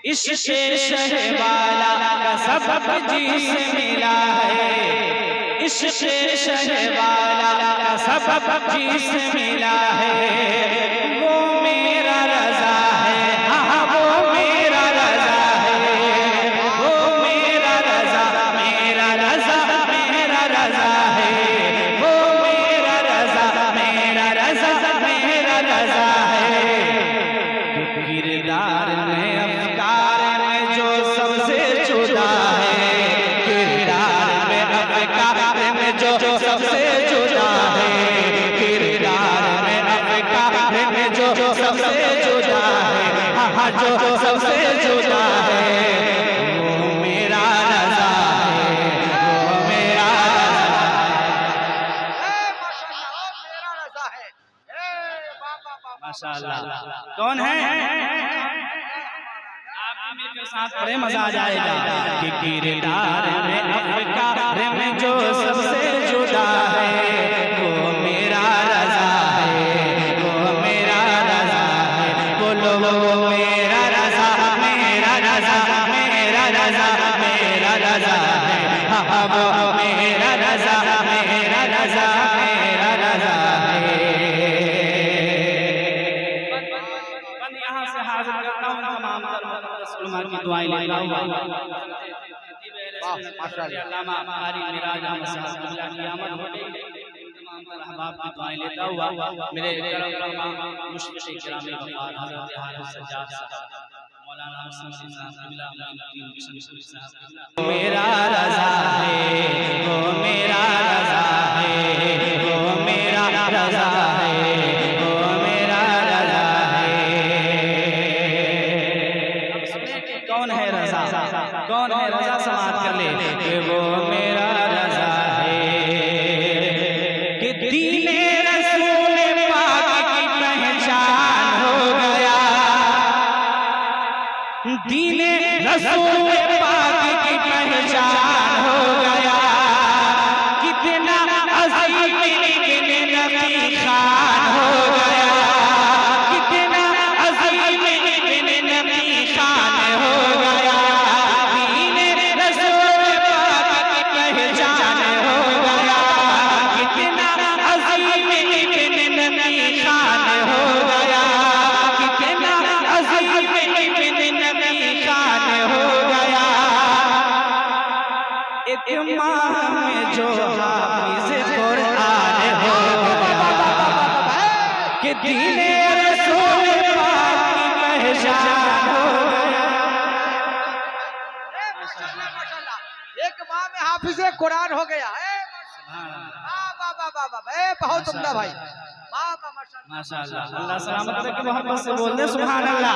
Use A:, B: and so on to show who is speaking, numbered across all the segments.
A: इश्क़ शहवाला का सबब जिसे मिला है, इश्क़ शहवाला का सबब जिसे मिला है, वो मेरा रज़ा है, हाँ वो मेरा रज़ा है, वो मेरा रज़ा, मेरा रज़ा, मेरा रज़ा है, वो मेरा रज़ा, मेरा रज़ा, मेरा रज़ा है। किरदार में अफ़कार में जो सबसे जुदा है, किरदार में अफ़कार में जो सबसे जुदा है, किरदार में अफ़कार में जो सबसे जुदा है, हाँ जो सबसे जुदा है, वो मेरा रज़ा है, वो मेरा रज़ा है। माशाअल्लाह। कौन है? आप भी मेरे साथ पढ़े, मजा आ जाएगा। कि किरदार में अफ़कार में जो सबसे जुदा है, वो मेरा रज़ा है, वो मेरा रज़ा है। बोलो वो मेरा रज़ा, मेरा रज़ा, मेरा रज़ा, मेरा रज़ा है, हाँ वो मेरा रज़ा, मेरा रज़ा, मेरा रज़ा है। यहाँ से हाजिर करता हूँ तमाम उलमा की दुआएं लेता हूँ। अल्लामा कारी मिराज अहमद साहब क़िबला की आमद हो गई। तमाम अहबाब की दुआएं लेता हुआ मेरे करम फरमा मुश्किल किराम वक़ार हज़रत हाफ़िज़ सज्जाद साहब, मौलाना मुहम्मद साहब क़िबला, मुईनुद्दीन बिशनपुरी साहब, मेरा रज़ा है, वो मेरा रज़ा है, वो मेरा रज़ा है, वो मेरा रज़ा है। कौन है रज़ा? कौन है रज़ा? समाअत कर ले कि वो मेरा रज़ा है। कि दीने रसूल पाक की पहचान हो गया, दीने रसूल पाक की पहचान हो गया। कितना अज़ीम इब्न नबी खान हो गया, कितना अज़ीम इब्न नबी खान हो गया। दीने रसूल पाक की पहचान हो गया, कितना अज़ीम इब्न नबी खान हो गया, कितना अज़ीम इब्न नबी खान हो गया। एक माह में जो हाफ़िज़ कुरान हो गया, कि दीने रसूल पाक की पहचान हो गया।
B: एक माह में हाफिज़ कुरान हो गया। बहुत उम्दा भाई,
A: माशाअल्लाह। अल्लाह सलामत रखे, मोहब्बत से बोल दे सुभान अल्लाह।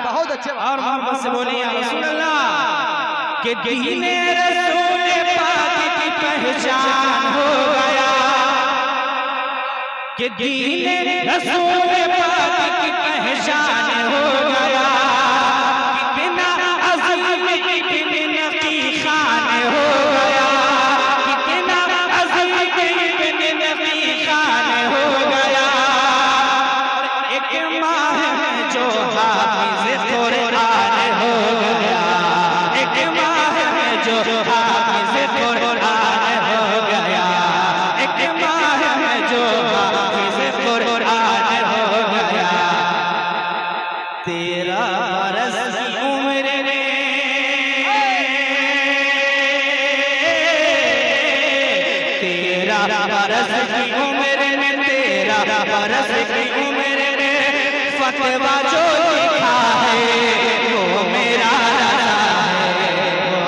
B: बहुत अच्छे
A: और मोहब्बत से बोलिए या रसूल अल्लाह। कि दीने रसूल पाक की पहचान हो गया, कि दीने रसूल पाक की पहचान हो गया। कितना अज़ीम इब्न नबी खान हो गया, कितना अज़ीम इब्न नबी खान हो गया। और एक माह में जो हाफ़िज़ कुरान हो गया, एक माह में जो हाफ़िज़ कुरान हो गया, एक माह में जो हाफ़िज़ कुरान हो गया। 13 बरस की उम्र में, 13 बरस की उम्र में, 13 बरस की उम्र में फतवा जो लिखा है, वो मेरा रज़ा है, वो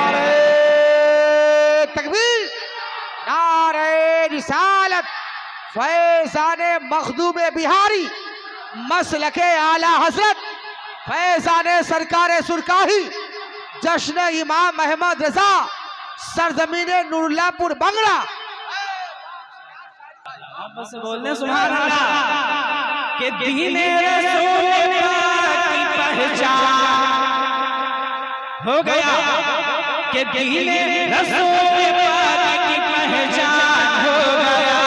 A: मेरा।
B: तकबीर, नारे रिसालत, फैज़ान मखदूम बिहारी, मसलके आला हज़रत फैज़ान सरकार सुरकाही, जश्न इमाम अहमद रज़ा, सरजमीन नूरुल्लाहपुर बंगड़ा।
A: आपस से बोलने सुभान अल्लाह। कि दीने रसूल पाक की पहचान हो गया, कि दीने रसूल पाक की पहचान हो गया।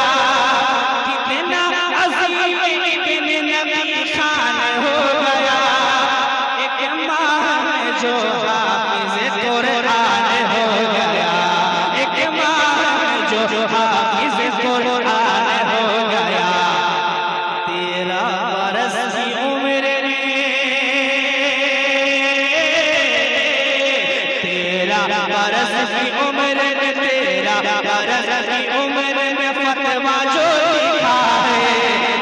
A: कितना अज़ीम इब्न नबी खान बरस की उम्र में तेरा बरस की उम्र में फतवा जो लिखा है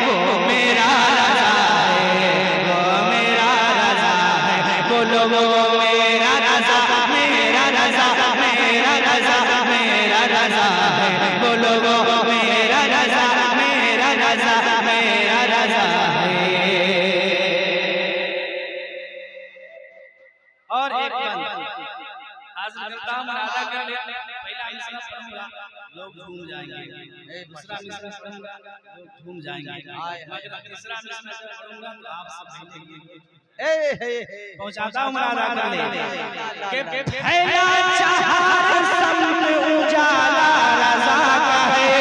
A: वो मेरा रजा है, वो मेरा रजा है। बोलो वो मेरा रजा, मेरा रजा, मेरा रजा, मेरा रजा है। बोलो वो मेरा रजा, मेरा रजा, मेरा रजा है। और एक बंद हाजिर करता हूं, मुरादा कर ले। पहला मिसरा पढ़ूंगा, लोग झूम जाएंगे। दूसरा मिसरा पढ़ूंगा, लोग झूम जाएंगे। मगर तीसरा मिसरा पढ़ूंगा तो आप सब पहुंचाता हूं, मुरादा कर ले। कि फैला चाहत समत उजाला रज़ा का है।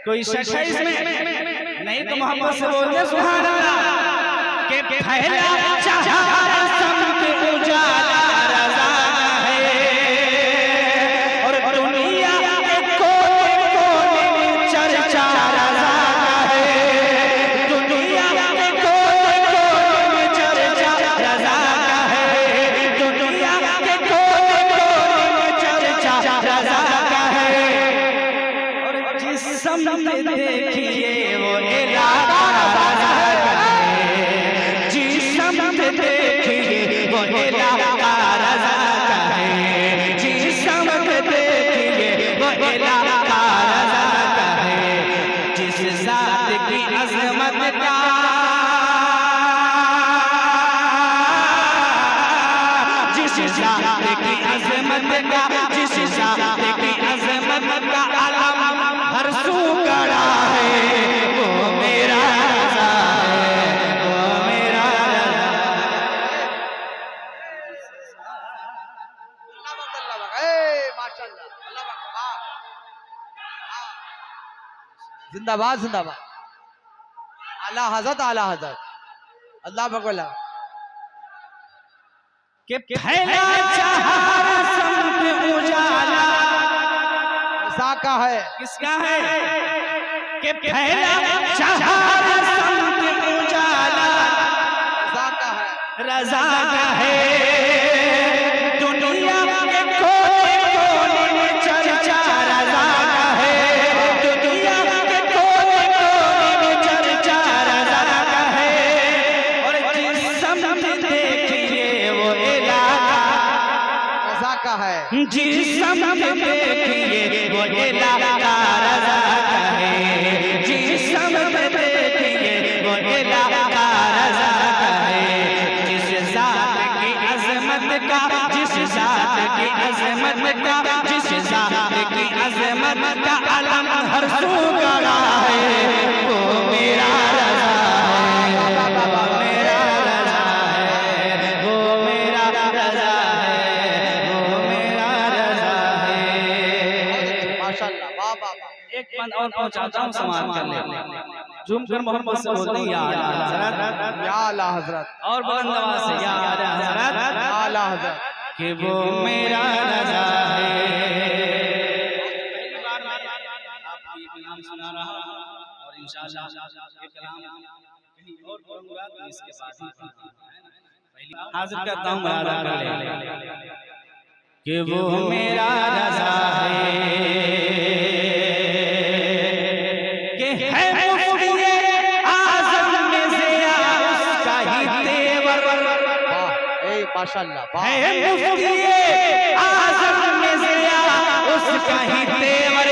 A: कोई शक है इसमें? नहीं तो मोहब्बत से बोल दे सुभान अल्लाह। कि फैला चाहत समत उजाला रज़ा का है और दुनिया के कोने कोने में चर्चा रज़ा का है। दुनिया के कोने कोने में चर्चा रज़ा का है। दुनिया के कोने कोने में चर्चा रज़ा का है। और जिस समत देखिए वो इलाका रज़ा का है। जिस समत देखिए वो इलाका रज़ा का है। जिस समत देखिए वो इलाका रज़ा का है। जिस ज़ात की अज़मत का जिस ज़ात की अज़मत का जिस ज़ात की अज़मत का अलम हर सू गड़ा है वो मेरा रज़ा है, वो मेरा रज़ा है।
B: माशाल्लाह, अल्लाह वाह, जिंदाबाद जिंदाबाद। आला हज़रत, आला हज़रत, अल्लाह बगला।
A: कि फैला चाहत समत उजाला
B: रज़ा का है।
A: किसका है? कि फैला चाहत समत उजाला
B: रज़ा का है।
A: रज़ा का है। दुनिया के कोने कोने में चर्चा रज़ा का है। दुनिया के कोने कोने में चर्चा रज़ा का है। और जिस समत देखिए वो इलाका
B: रज़ा का है।
A: जिस समत देखिए वो इलाका रज़ा का है। जिस समत देखिए वो इलाका रज़ा का है। जिस ज़ात की अज़मत का जिस ज़ात की अज़मत का जिस ज़ात की अज़मत का अलम हर सू गड़ा है वो मेरा रज़ा है, वो मेरा रज़ा है, वो मेरा रज़ा है, वो मेरा रज़ा है।
B: माशाल्लाह, वाह वाह वाह।
A: एक बंद और पहुंचाता हूं, समाज कर ले। झूम कर मोहब्बत से बोलते हैं या आला हज़रत,
B: या आला हज़रत,
A: और बुलंद आवाज से या आला हज़रत,
B: या आला हज़रत।
A: कि वो मेरा रज़ा है। पहली बार मैं आपको ये कलाम सुना रहा हूं और इंशाअल्लाह ये कलाम कहीं और पढ़ूंगा तो इसके बाद ही पहली हाजिर करता हूं, मुरादा कर ले। कि वो मेरा रज़ा है कि है मुफ्ती आज़म में ज़िया उसका ही तेवर।
B: वाह, ए माशाल्लाह, वाह।
A: है मुफ्ती आज़म में ज़िया उसका ही तेवर।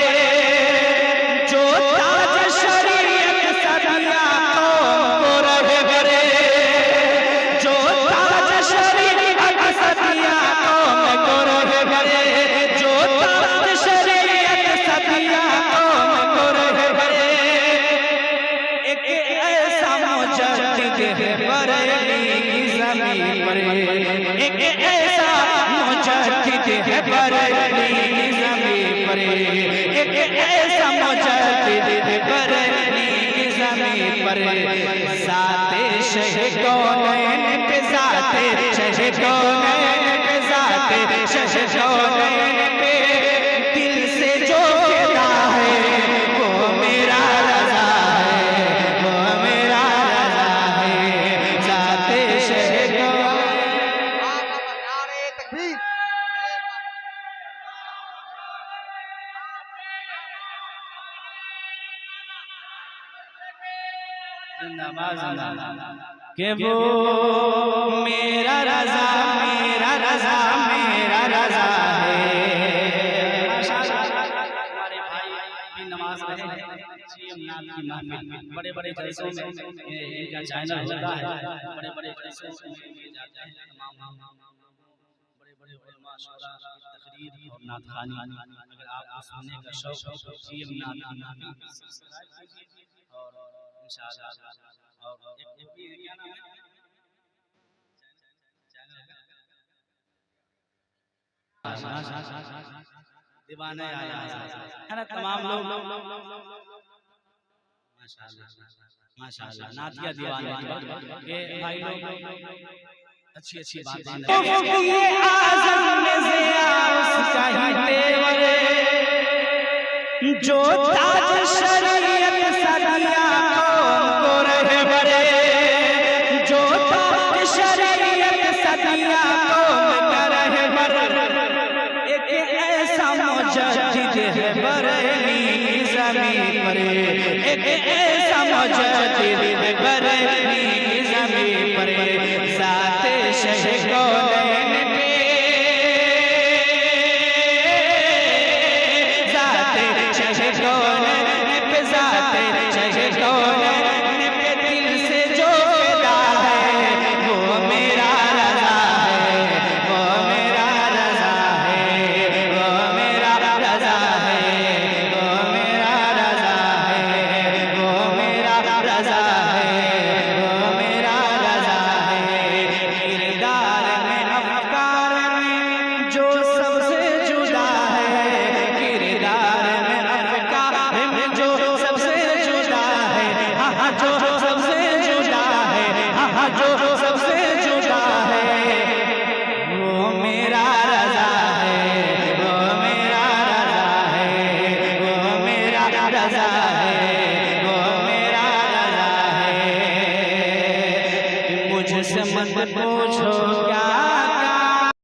A: जो ताज शरीयत सदिया कौम को रहे बरे। जो ताज शरीयत सदिया कौम को रहे बरे। जो ताज शरीयत सदिया कौम को रहे बरे। एक ऐसा मुजद्दिद है बरेली की ज़मीन पर। एक ऐसा मुजद्दिद है बरेली की ज़मीन पर। एक ऐसा मुजद्दिद है बरेली की ज़मीन पर। ज़ाते शह कौनैन पे ज़ाते शह कौनैन पे ज़ाते शह कौनैन पे दिल से जो फिदा है वो मेरा रज़ा है, वो मेरा रज़ा है। ज़ाते शह कौनैन।
B: वाह वाह, नारे
A: कि वो मेरा रज़ा मेरा रज़ा मेरा रज़ा है। हमारे भाई भी नमाज रहे सीएम नाथ की महफिल बड़े बड़े जलसों में इनका चैनल होता है, बड़े बड़े जलसों में ये जाते हैं तमाम बड़े बड़े उलमा शुरा तकरीर और नात खानी। अगर आपको सुनने का शौक हो तो सीएम नाथ की महफिल सब्सक्राइब कीजिए और इंशाअल्लाह। और एक भी क्या नाम है दीवाने आया है ना, तमाम लोग माशाअल्लाह नातिया दीवाने ये भाई लोग अच्छी अच्छी बातें ये आज़म में ज़िया उसका ही तेवर जो ताज शरीयत सदिया कौम को रहबरे, जो ताज शरीयत सदिया कौम का रहबर, एक ऐसा मुजद्दिद है बरेली की ज़मीन पर, एक ऐसा मुजद्दिद है बरेली की ज़मीन पर। ज़ाते शह कौनैन पे, ज़ाते शह कौनैन पे, ज़ाते शह कौनैन पे दिल से जो फिदा है वो मेरा रज़ा है, वो मेरा रज़ा है, वो मेरा रज़ा है, वो मेरा रज़ा है, वो मेरा रज़ा है, वो मेरा रज़ा है। किरदार में अफ़कार में जो सबसे जुदा है, किरदार में अफ़कार में जो सबसे जुदा है, हाँ जो सबसे जुदा है, हाँ जो सबसे जुदा है वो मेरा रज़ा है, वो मेरा रज़ा है, वो मेरा रज़ा है, वो मेरा रज़ा है। मुझसे मत पूछो